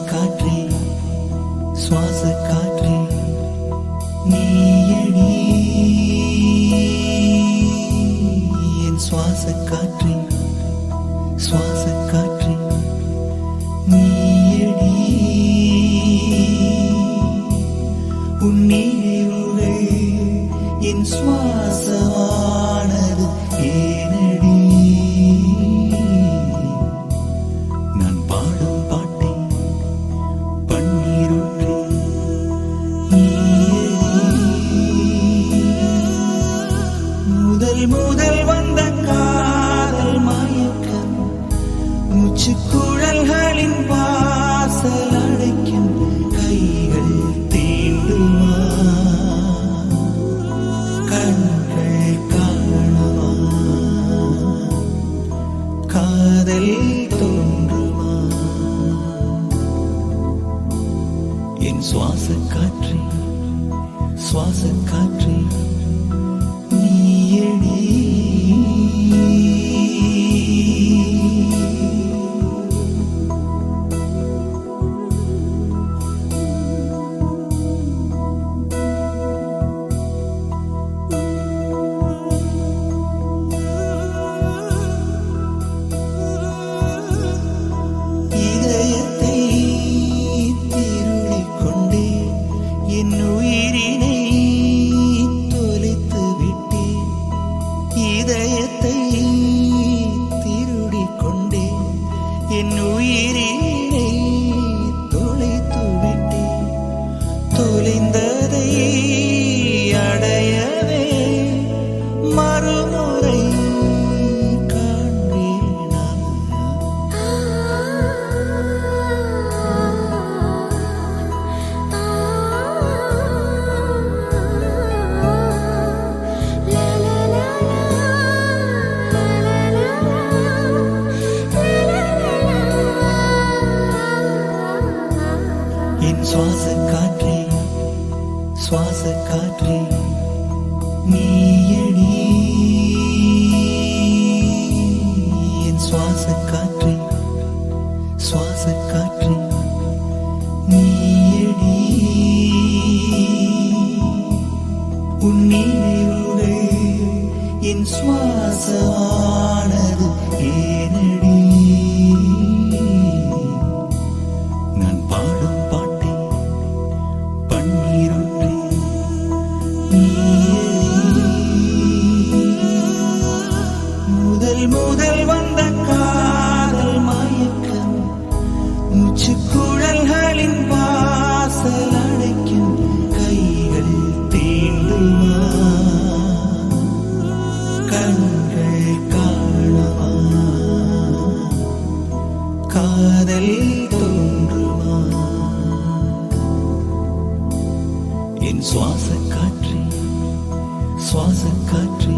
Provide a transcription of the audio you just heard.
காற்றே சுவாச காற்றே நீயடி என் சுவாச காற்றே சுவாச காற்றே நீயடி உன் நினைவுகள் என் சுவாசமானது ஏனடி நான் பாடும் பாட்டை பன்னீருற்றே முதல் முதல் வந்த காதல் மயக்கம் மூச்சுக்குழல்களின் வாசல் அடைக்கும் கைகள் தீண்டுமா கண்கள் காணவா காதல் தோன்றுமா என் சுவாச காற்றே சுவாச காற்றே நீயடி இதயத்தை திருடிக் கொண்டே என் உயிரினை தொலைத்து விட்டேன் இதயத்தை திருடிக் கொண்டே என் உயிரினை தொலைத்து விட்டேன் தொலைந்ததை அடையவே மறுமுறை காண்பேனா என் சுவாச காற்றே சுவாச காற்றே நீயடி என் சுவாச காற்றே சுவாச காற்றே நீயடி உன் நினைவுகள் என் சுவாசமானது ஏனடி நான் பாடும் பாட்டை பன்னீருற்றே முதல் முதல் வந்த காதல் மயக்கம் மூச்சுக்குழல்களின் வாசல் அடைக்கும் கைகள் தீண்டுமா கண்கள் காணவா காதல் தோன்றுமா என் சுவாச காற்றே சுவாச காற்றே